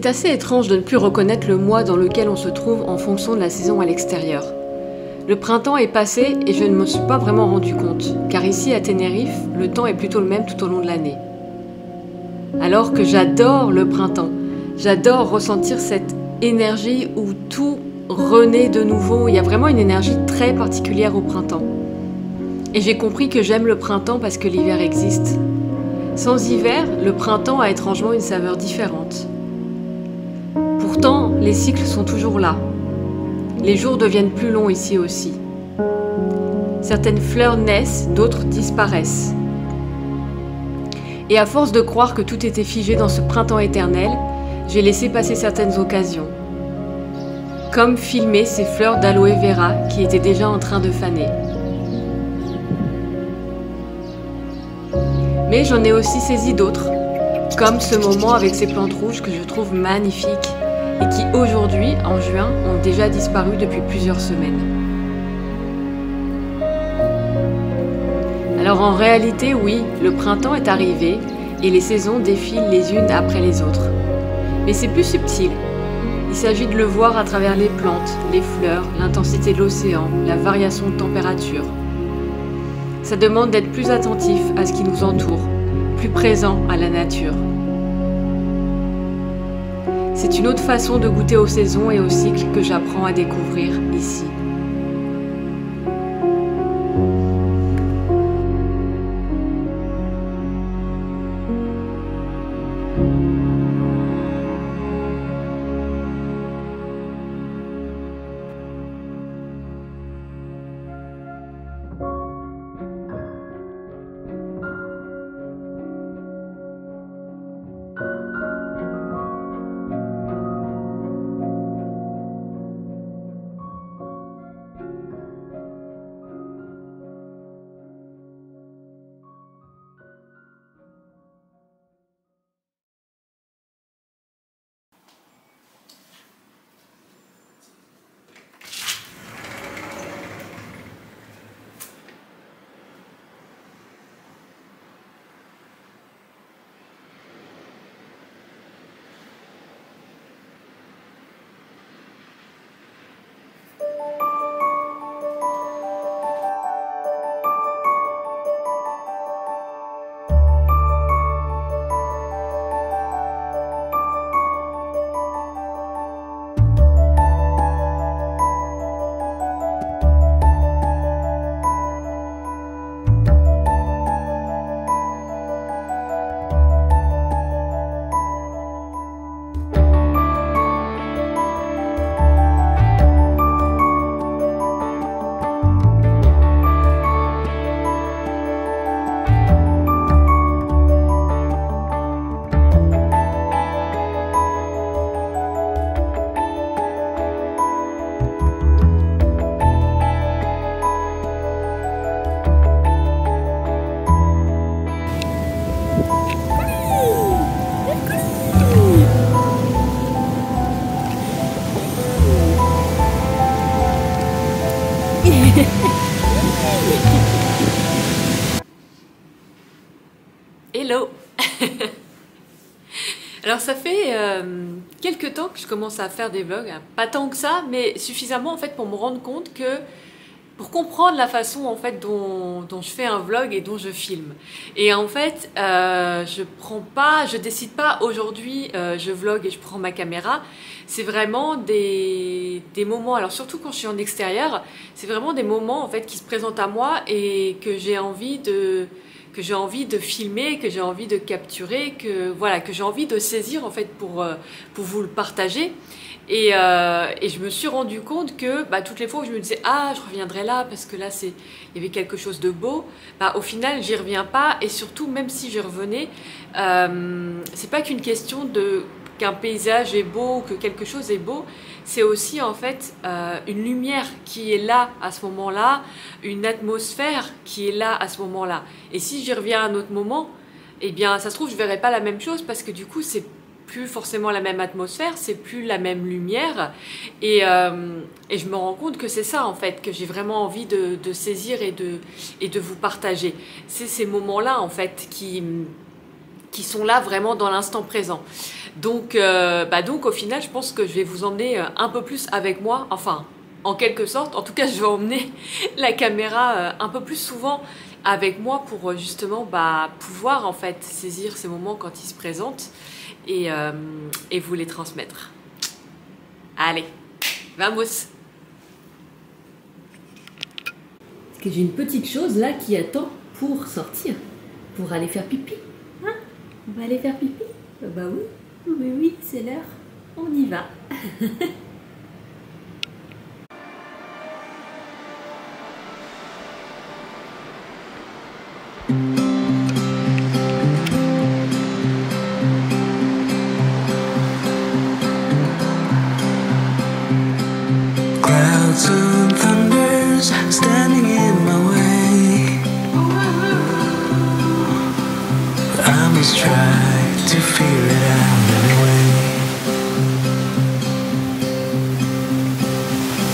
C'est assez étrange de ne plus reconnaître le mois dans lequel on se trouve en fonction de la saison à l'extérieur. Le printemps est passé et je ne me suis pas vraiment rendu compte, car ici à Tenerife, le temps est plutôt le même tout au long de l'année. Alors que j'adore le printemps, j'adore ressentir cette énergie où tout renaît de nouveau, il y a vraiment une énergie très particulière au printemps. Et j'ai compris que j'aime le printemps parce que l'hiver existe. Sans hiver, le printemps a étrangement une saveur différente. Pourtant, les cycles sont toujours là. Les jours deviennent plus longs ici aussi. Certaines fleurs naissent, d'autres disparaissent. Et à force de croire que tout était figé dans ce printemps éternel, j'ai laissé passer certaines occasions. Comme filmer ces fleurs d'aloe vera qui étaient déjà en train de faner. Mais j'en ai aussi saisi d'autres, comme ce moment avec ces plantes rouges que je trouve magnifiques et qui aujourd'hui, en juin, ont déjà disparu depuis plusieurs semaines. Alors en réalité, oui, le printemps est arrivé et les saisons défilent les unes après les autres. Mais c'est plus subtil. Il s'agit de le voir à travers les plantes, les fleurs, l'intensité de l'océan, la variation de température. Ça demande d'être plus attentif à ce qui nous entoure, plus présent à la nature. C'est une autre façon de goûter aux saisons et aux cycles que j'apprends à découvrir ici. Hello. Alors ça fait quelques temps que je commence à faire des vlogs, pas tant que ça, mais suffisamment en fait pour me rendre compte que, pour comprendre la façon en fait dont je fais un vlog et dont je filme. Et en fait, je décide pas aujourd'hui, je vlog et je prends ma caméra. C'est vraiment des moments, alors surtout quand je suis en extérieur, c'est vraiment des moments en fait qui se présentent à moi et que j'ai envie de filmer, que j'ai envie de capturer, que j'ai envie de saisir en fait pour vous le partager. Et je me suis rendu compte que toutes les fois où je me disais ah je reviendrai là parce que là il y avait quelque chose de beau, au final j'y reviens pas, et surtout même si j'y revenais, c'est pas qu'une question qu'un paysage est beau, que quelque chose est beau, c'est aussi en fait une lumière qui est là à ce moment-là, une atmosphère qui est là à ce moment-là. Et si j'y reviens à un autre moment, eh bien ça se trouve je verrai pas la même chose parce que du coup c'est plus forcément la même atmosphère, c'est plus la même lumière, et je me rends compte que c'est ça en fait que j'ai vraiment envie de saisir et de vous partager. C'est ces moments-là en fait qui sont là vraiment dans l'instant présent. Donc au final, je pense que je vais vous emmener un peu plus avec moi, enfin, en quelque sorte. En tout cas, je vais emmener la caméra un peu plus souvent avec moi pour justement pouvoir en fait saisir ces moments quand ils se présentent et vous les transmettre. Allez, vamos! Parce que j'ai une petite chose là qui attend pour sortir, pour aller faire pipi. Hein? On va aller faire pipi? Bah oui, c'est l'heure. On y va. Clouds and thunders standing in my way. I must try to figure it out anyway.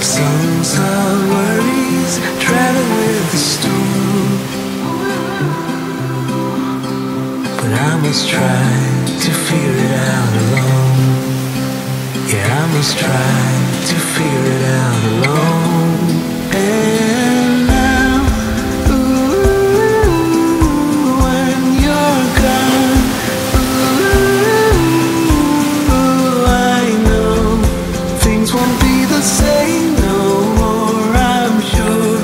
Songs of worries travel with the storm, but I must try to figure it out alone. Yeah, I must try to figure it out alone. And now, ooh, when you're gone, ooh, I know things won't be the same no more, I'm sure.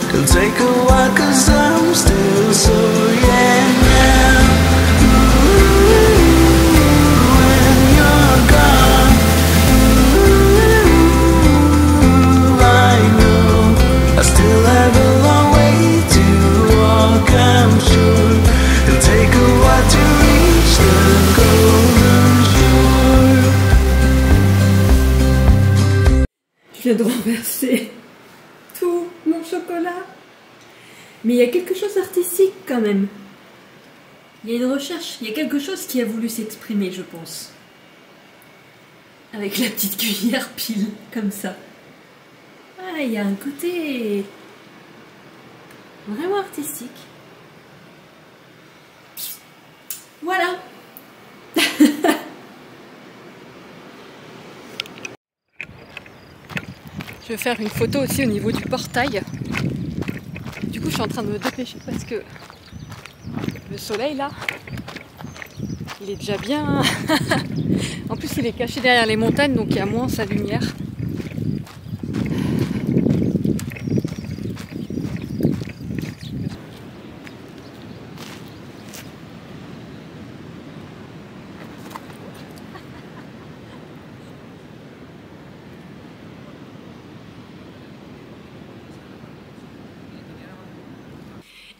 It'll take a while 'cause I'm still sore, yeah, now, ooh, when you're gone, I still have a long way to walk, I'm sure. It'll take a while to reach the golden shore. Je viens de renverser tout mon chocolat. Mais il y a quelque chose d'artistique quand même. Il y a une recherche, il y a quelque chose qui a voulu s'exprimer, je pense. Avec la petite cuillère pile, comme ça. Ah, il y a un côté vraiment artistique. Voilà. Je vais faire une photo aussi au niveau du portail. Du coup, je suis en train de me dépêcher parce que le soleil là, il est déjà bien. En plus, il est caché derrière les montagnes, donc il y a moins sa lumière.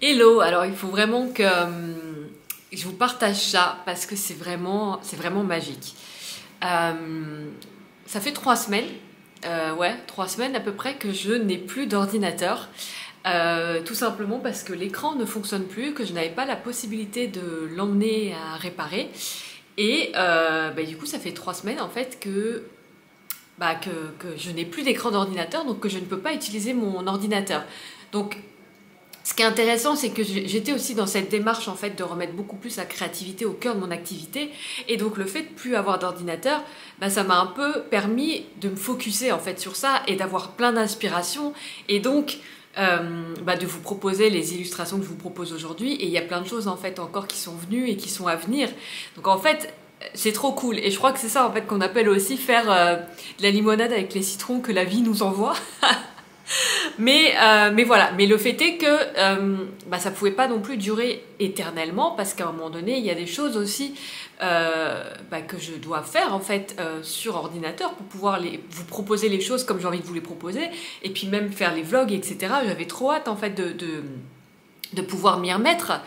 Hello, alors il faut vraiment que je vous partage ça parce que c'est vraiment magique. Ça fait 3 semaines, 3 semaines à peu près que je n'ai plus d'ordinateur. Tout simplement parce que l'écran ne fonctionne plus, que je n'avais pas la possibilité de l'emmener à réparer. Et du coup, ça fait 3 semaines en fait que je n'ai plus d'écran d'ordinateur, donc que je ne peux pas utiliser mon ordinateur. Donc, ce qui est intéressant, c'est que j'étais aussi dans cette démarche en fait de remettre beaucoup plus la créativité au cœur de mon activité, et donc le fait de plus avoir d'ordinateur, ça m'a un peu permis de me focuser en fait sur ça et d'avoir plein d'inspiration, et donc de vous proposer les illustrations que je vous propose aujourd'hui. Et il y a plein de choses en fait encore qui sont venues et qui sont à venir. Donc en fait, c'est trop cool, et je crois que c'est ça en fait qu'on appelle aussi faire de la limonade avec les citrons que la vie nous envoie. Mais voilà, mais le fait est que ça pouvait pas non plus durer éternellement, parce qu'à un moment donné, il y a des choses aussi que je dois faire en fait sur ordinateur pour pouvoir vous proposer les choses comme j'ai envie de vous les proposer, et puis même faire les vlogs, etc. J'avais trop hâte en fait de pouvoir m'y remettre.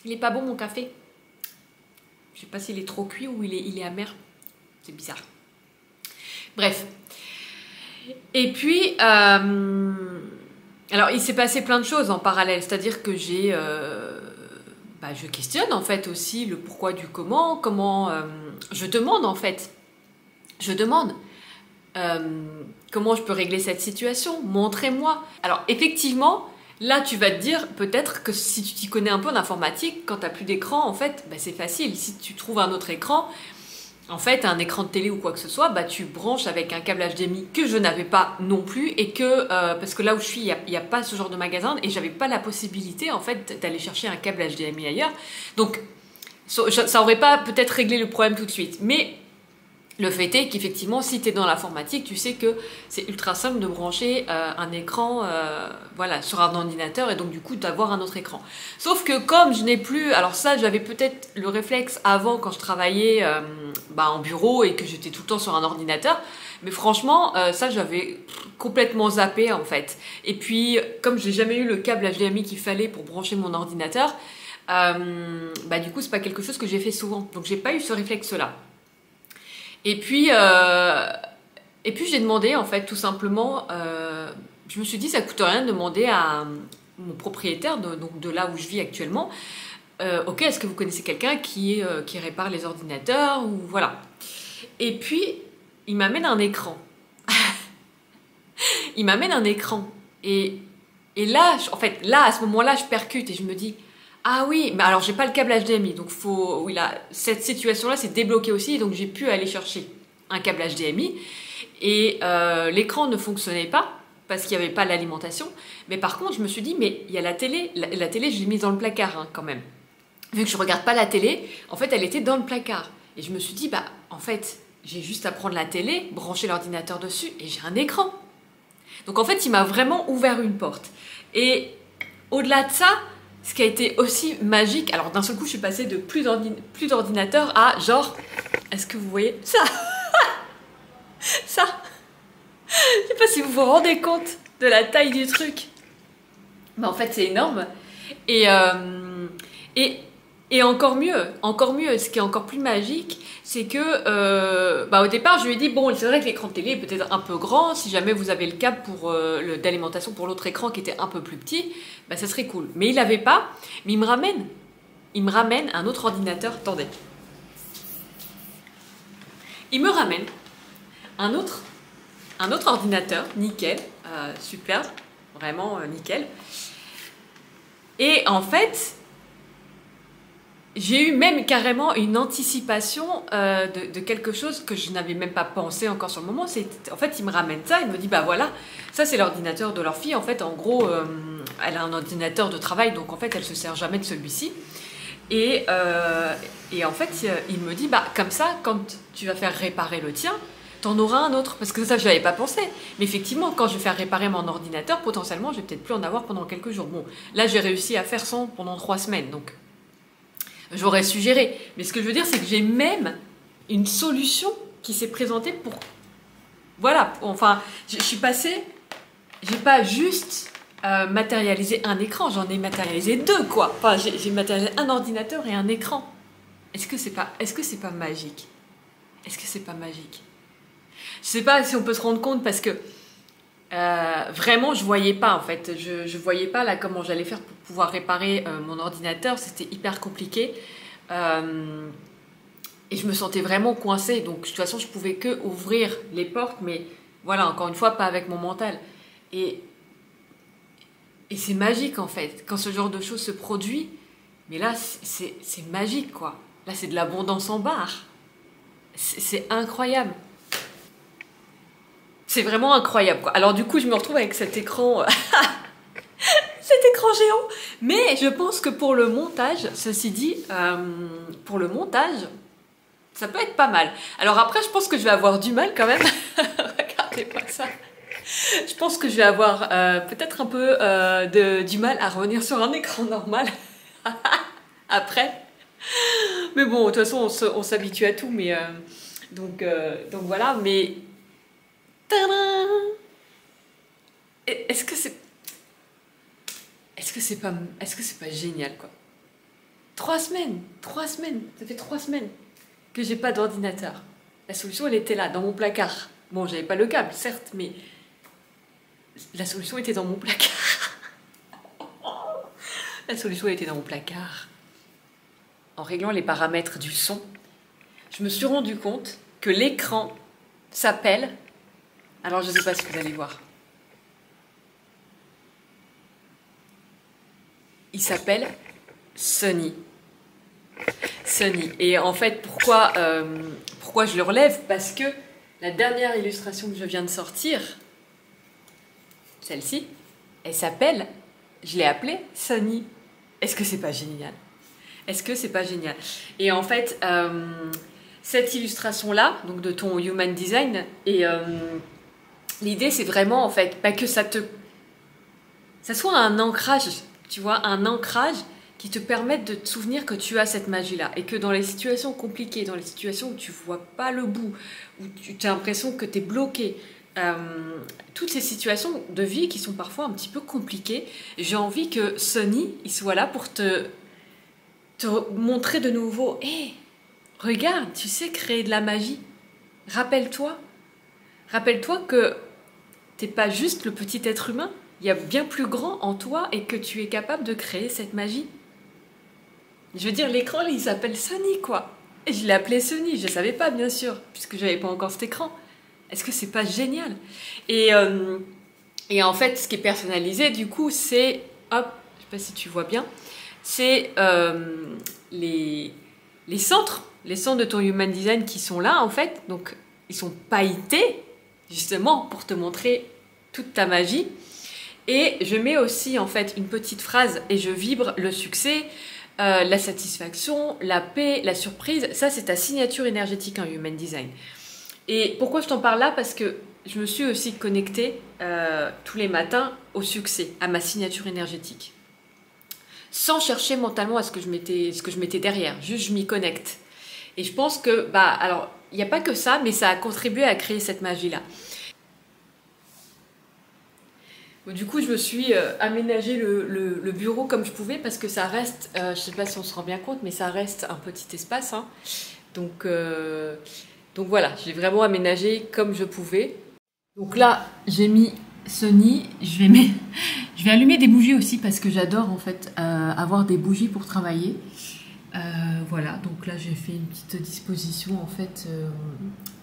Il est pas bon mon café. Je sais pas s'il est trop cuit ou il est amer. C'est bizarre. Bref. Et puis, alors il s'est passé plein de choses en parallèle. C'est-à-dire que je questionne en fait aussi le pourquoi du comment, je demande en fait. Je demande Comment je peux régler cette situation? Montrez-moi. Alors effectivement, là tu vas te dire peut-être que si tu t'y connais un peu en informatique, quand tu n'as plus d'écran, en fait, bah, c'est facile. Si tu trouves un autre écran, en fait, un écran de télé ou quoi que ce soit, bah, tu branches avec un câble HDMI que je n'avais pas non plus et que, parce que là où je suis, il n'y a pas ce genre de magasin et j'avais pas la possibilité en fait d'aller chercher un câble HDMI ailleurs. Donc ça aurait pas peut-être réglé le problème tout de suite. Mais le fait est qu'effectivement, si tu es dans l'informatique, tu sais que c'est ultra simple de brancher un écran voilà, sur un ordinateur et donc du coup d'avoir un autre écran. Sauf que comme je n'ai plus... Alors ça, j'avais peut-être le réflexe avant quand je travaillais en bureau et que j'étais tout le temps sur un ordinateur. Mais franchement, ça j'avais complètement zappé en fait. Et puis, comme je n'ai jamais eu le câble HDMI qu'il fallait pour brancher mon ordinateur, du coup c'est pas quelque chose que j'ai fait souvent. Donc j'ai pas eu ce réflexe-là. Et puis j'ai demandé, en fait, tout simplement, je me suis dit, ça coûte rien de demander à mon propriétaire, donc de là où je vis actuellement, ok, est-ce que vous connaissez quelqu'un qui répare les ordinateurs, ou voilà. Et puis, il m'amène un écran. Il m'amène un écran. Et là, en fait, là, à ce moment-là, je percute et je me dis, ah oui, mais alors j'ai pas le câble HDMI, donc oui, là, cette situation-là s'est débloquée aussi, donc j'ai pu aller chercher un câble HDMI et l'écran ne fonctionnait pas parce qu'il n'y avait pas l'alimentation. Mais par contre, je me suis dit, mais il y a la télé, la télé, je l'ai mise dans le placard hein, quand même. Vu que je regarde pas la télé, en fait, elle était dans le placard. Et je me suis dit, bah, en fait, j'ai juste à prendre la télé, brancher l'ordinateur dessus et j'ai un écran. Donc en fait, il m'a vraiment ouvert une porte. Et au-delà de ça, ce qui a été aussi magique, alors d'un seul coup je suis passée de plus d'ordinateur à genre, est-ce que vous voyez ça? Ça, je sais pas si vous vous rendez compte de la taille du truc, mais en fait c'est énorme. Et encore mieux, ce qui est encore plus magique, c'est que au départ je lui ai dit bon, c'est vrai que l'écran de télé est peut-être un peu grand, si jamais vous avez le câble d'alimentation pour l'autre écran qui était un peu plus petit, bah, ça serait cool. Mais il l'avait pas, mais il me ramène un autre ordinateur, attendez. Il me ramène un autre ordinateur, nickel, super, vraiment nickel. Et en fait, j'ai eu même carrément une anticipation de quelque chose que je n'avais même pas pensé encore sur le moment. En fait, il me ramène ça, il me dit, bah voilà, ça c'est l'ordinateur de leur fille. En fait, en gros, elle a un ordinateur de travail, donc en fait, elle se sert jamais de celui-ci. Et en fait, il me dit, bah comme ça, quand tu vas faire réparer le tien, t'en auras un autre. Parce que ça, je n'avais pas pensé. Mais effectivement, quand je vais faire réparer mon ordinateur, potentiellement, je vais peut-être plus en avoir pendant quelques jours. Bon, là, j'ai réussi à faire sans pendant 3 semaines, donc j'aurais suggéré. Mais ce que je veux dire, c'est que j'ai même une solution qui s'est présentée pour... Voilà, enfin, je suis passée... J'ai pas juste matérialisé un écran, j'en ai matérialisé 2, quoi. Enfin, j'ai matérialisé un ordinateur et un écran. Est-ce que c'est pas magique? Est-ce que c'est pas magique? Je sais pas si on peut se rendre compte parce que vraiment je voyais pas en fait, je voyais pas là comment j'allais faire pour pouvoir réparer mon ordinateur, c'était hyper compliqué et je me sentais vraiment coincée, donc de toute façon je pouvais que ouvrir les portes, mais voilà, encore une fois pas avec mon mental et c'est magique en fait quand ce genre de choses se produit, mais là c'est magique quoi, là c'est de l'abondance en barre, c'est incroyable. C'est vraiment incroyable, quoi. Alors du coup, je me retrouve avec cet écran, cet écran géant. Mais je pense que pour le montage, ceci dit, pour le montage, ça peut être pas mal. Alors après, je pense que je vais avoir du mal quand même. Regardez-moi ça. Je pense que je vais avoir peut-être un peu du mal à revenir sur un écran normal après. Mais bon, de toute façon, on s'habitue à tout. Mais donc voilà, mais... Est-ce que c'est pas génial quoi? 3 semaines, ça fait 3 semaines que j'ai pas d'ordinateur. La solution elle était là, dans mon placard. Bon, j'avais pas le câble, certes, mais la solution était dans mon placard. La solution était dans mon placard. En réglant les paramètres du son, je me suis rendu compte que l'écran s'appelle Alors je ne sais pas ce que vous allez voir. Il s'appelle Sunny. Sunny. Et en fait, pourquoi je le relève? Parce que la dernière illustration que je viens de sortir, celle-ci, elle s'appelle, je l'ai appelée Sunny. Est-ce que c'est pas génial? Est-ce que c'est pas génial? Et en fait, cette illustration-là, donc de ton Human Design, et l'idée c'est vraiment en fait pas que ça soit un ancrage, tu vois, un ancrage qui te permette de te souvenir que tu as cette magie-là et que dans les situations compliquées, dans les situations où tu vois pas le bout, où tu as l'impression que tu es bloqué, toutes ces situations de vie qui sont parfois un petit peu compliquées, j'ai envie que Sunny, il soit là pour te montrer de nouveau, hé, regarde, tu sais créer de la magie. Rappelle-toi que t'es pas juste le petit être humain, il y a bien plus grand en toi et que tu es capable de créer cette magie. Je veux dire, l'écran, il s'appelle Sunny, quoi. Et je l'ai appelé Sunny, je ne savais pas, bien sûr, puisque j'avais pas encore cet écran. Est-ce que c'est pas génial? Et en fait, ce qui est personnalisé, du coup, c'est... Hop, je sais pas si tu vois bien. C'est les centres de ton Human Design qui sont là, en fait. Donc, ils sont pailletés, justement, pour te montrer toute ta magie. Et je mets aussi, en fait, une petite phrase, et je vibre le succès, la satisfaction, la paix, la surprise. Ça, c'est ta signature énergétique en Human Design. Et pourquoi je t'en parle là? Parce que je me suis aussi connectée tous les matins au succès, à ma signature énergétique. Sans chercher mentalement à ce que je mettais derrière. Juste, je m'y connecte. Et je pense que, alors, il n'y a pas que ça, mais ça a contribué à créer cette magie-là. Du coup, je me suis aménagé le bureau comme je pouvais parce que ça reste, je ne sais pas si on se rend bien compte, mais ça reste un petit espace. Hein. Donc voilà, j'ai vraiment aménagé comme je pouvais. Donc là, j'ai mis Sunny. Je vais allumer des bougies aussi parce que j'adore en fait avoir des bougies pour travailler. Voilà, donc là j'ai fait une petite disposition en fait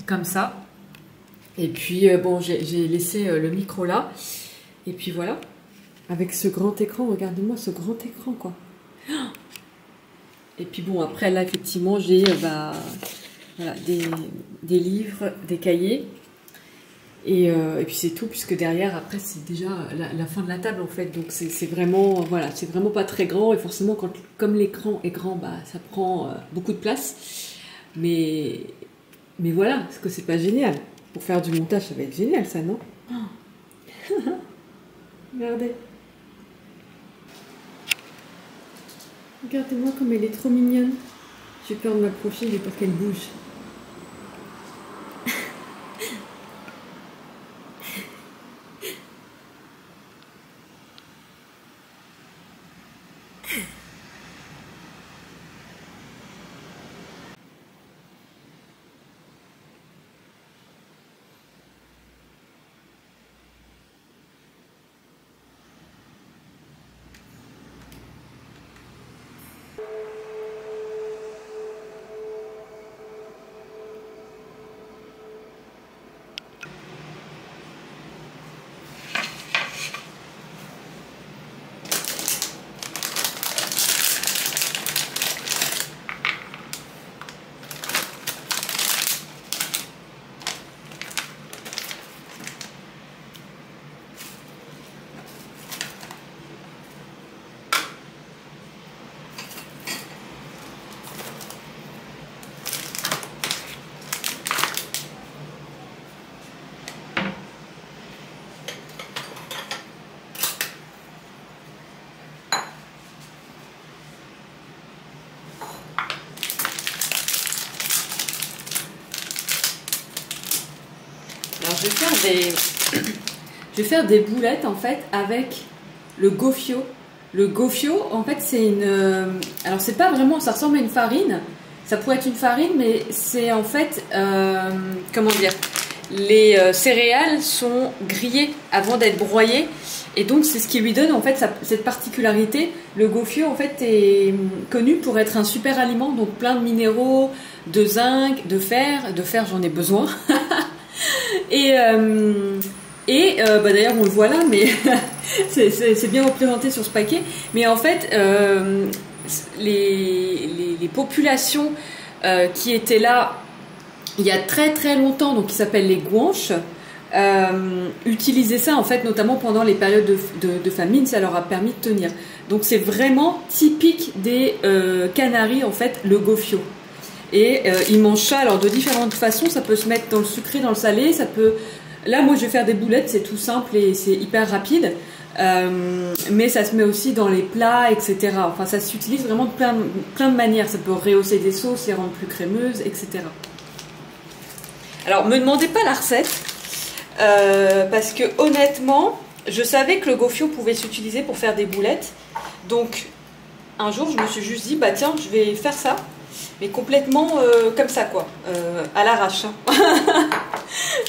comme ça. Et puis bon, j'ai laissé le micro là. Et puis voilà, avec ce grand écran, regardez-moi ce grand écran quoi. Et puis bon, après là effectivement j'ai voilà, des livres, des cahiers. Et puis c'est tout, puisque derrière après c'est déjà la fin de la table en fait. Donc c'est vraiment, voilà, c'est vraiment pas très grand. Et forcément comme l'écran est grand, ça prend beaucoup de place. Mais voilà, est-ce que c'est pas génial? Pour faire du montage, ça va être génial ça, non? Regardez. Regardez-moi comme elle est trop mignonne. J'ai peur de m'approcher, j'ai peur qu'elle bouge. Alors je vais faire des boulettes en fait avec le gofio. Le gofio en fait c'est une... alors c'est pas vraiment, ça ressemble à une farine. Ça pourrait être une farine mais c'est en fait... comment dire, les céréales sont grillées avant d'être broyées. Et donc c'est ce qui lui donne en fait cette particularité. Le gofio en fait est connu pour être un super aliment. Donc plein de minéraux, de zinc, de fer. De fer j'en ai besoin. Bah, d'ailleurs on le voit là, mais c'est bien représenté sur ce paquet. Mais en fait, les populations qui étaient là il y a très très longtemps, donc qui s'appellent les Guanches, utilisaient ça en fait notamment pendant les périodes de famine. Ça leur a permis de tenir. Donc c'est vraiment typique des Canaries en fait, le gofio. Et ils mangent ça alors de différentes façons. Ça peut se mettre dans le sucré, dans le salé. Ça peut. Là, moi, je vais faire des boulettes. C'est tout simple et c'est hyper rapide. Mais ça se met aussi dans les plats, etc. Enfin, ça s'utilise vraiment de plein de manières. Ça peut rehausser des sauces, les rendre plus crémeuses, etc. Alors, me demandez pas la recette parce que honnêtement, je savais que le gofio pouvait s'utiliser pour faire des boulettes. Donc, un jour, je me suis juste dit, bah tiens, je vais faire ça. Mais complètement comme ça, quoi, à l'arrache. Hein.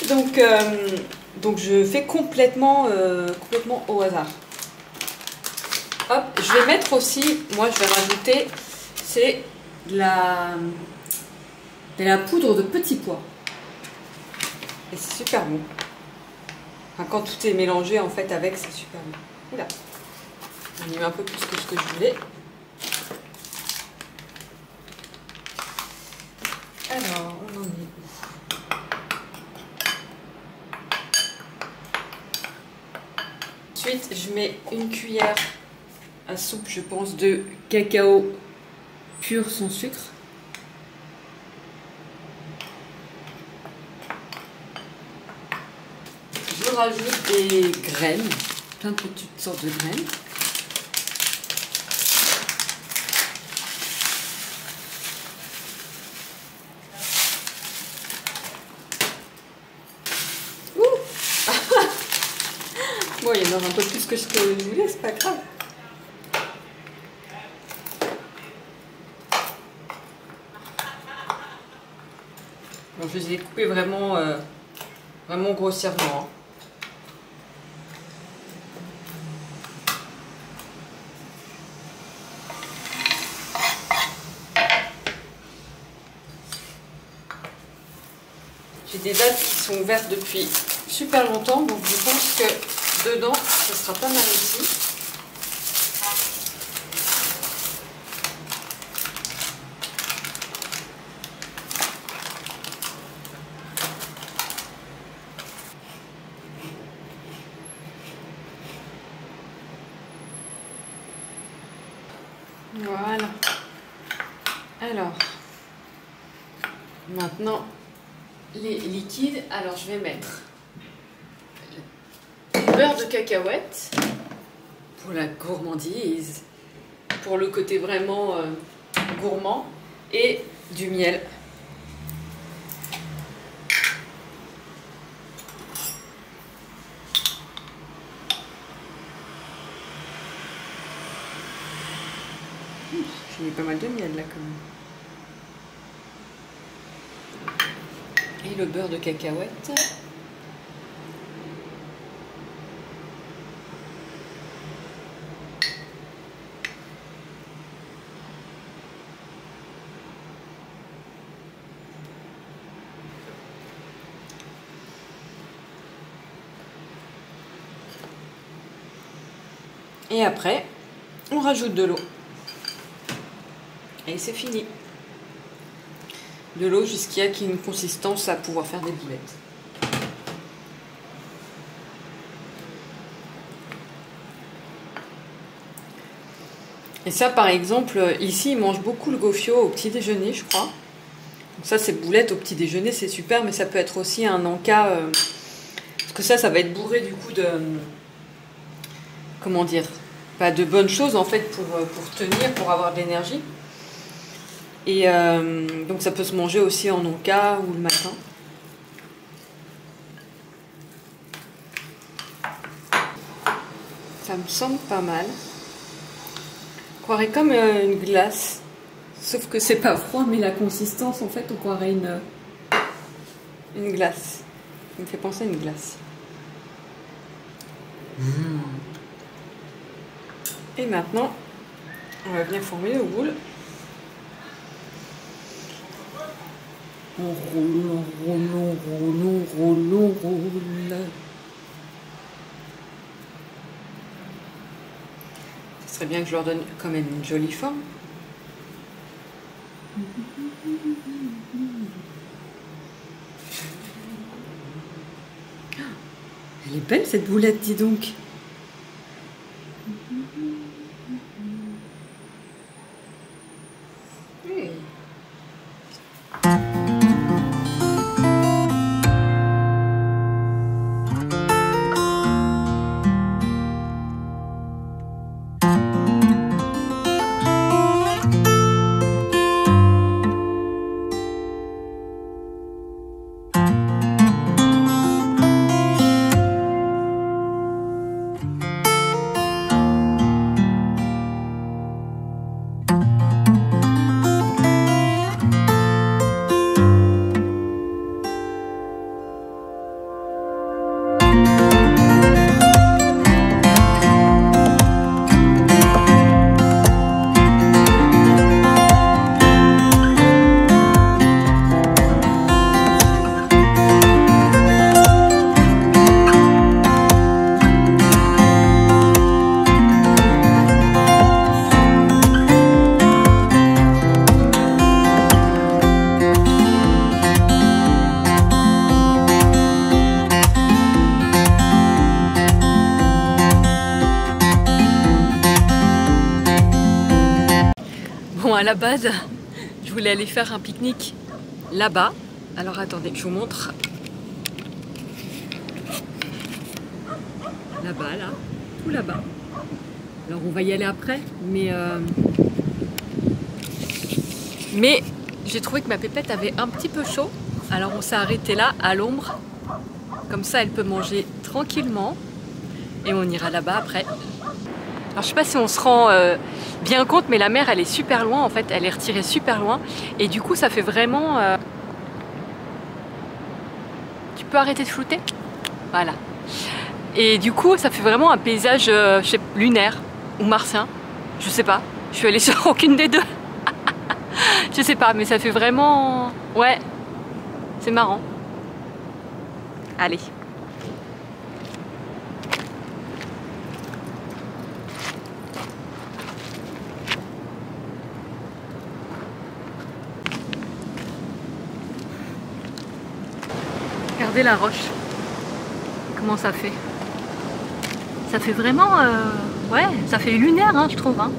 donc je fais complètement au hasard. Hop, je vais mettre aussi, moi je vais rajouter, c'est de la poudre de petits pois. Et c'est super bon. Enfin, quand tout est mélangé en fait avec, c'est super bon. Oula, on y met un peu plus que ce que je voulais. Alors, on en est où? Ensuite, je mets une cuillère à soupe, je pense, de cacao pur sans sucre. Je rajoute des graines, plein de petites sortes de graines. Bon, il y en aura un peu plus que ce que je voulais, c'est pas grave. Bon, je les ai coupés vraiment, vraiment grossièrement. J'ai des dattes qui sont ouvertes depuis super longtemps, donc je pense que dedans, ça sera pas mal aussi. Voilà. Alors, maintenant, les liquides. Alors, je vais mettre beurre de cacahuète pour la gourmandise, pour le côté vraiment gourmand, et du miel. J'ai mis pas mal de miel là quand même. Et le beurre de cacahuète. Et après, on rajoute de l'eau. Et c'est fini. De l'eau jusqu'à qu'il y ait une consistance à pouvoir faire des boulettes. Et ça, par exemple, ici, ils mangent beaucoup le gofio au petit déjeuner, je crois. Donc ça, c'est boulettes au petit déjeuner, c'est super, mais ça peut être aussi un encas. Parce que ça va être bourré du coup de... Comment dire? Pas de bonnes choses en fait pour tenir, pour avoir de l'énergie. Et donc ça peut se manger aussi en encas ou le matin. Ça me semble pas mal. On croirait comme une glace. Sauf que c'est pas froid, mais la consistance en fait on croirait une glace. Ça me fait penser à une glace. Et maintenant, on va bien former le boule. On roule, on roule, on roule, on roule, on roule. Ce serait bien que je leur donne quand même une jolie forme. Elle est belle cette boulette, dis donc. Oui. Bon, à la base, je voulais aller faire un pique-nique là-bas. Alors attendez, je vous montre. Là-bas, là, tout là-bas. Alors on va y aller après, mais j'ai trouvé que ma pépette avait un petit peu chaud. Alors on s'est arrêté là, à l'ombre. Comme ça, elle peut manger tranquillement. Et on ira là-bas après. Alors je sais pas si on se rend bien compte, mais la mer elle est super loin en fait, elle est retirée super loin et du coup ça fait vraiment... Tu peux arrêter de flouter? Voilà. Et du coup ça fait vraiment un paysage je sais, lunaire ou martien, je sais pas, je suis allée sur aucune des deux. Je sais pas, mais ça fait vraiment... Ouais, c'est marrant. Allez. Regardez la roche, comment ça fait. Ça fait vraiment, ouais, ça fait lunaire, hein, je trouve. Hein.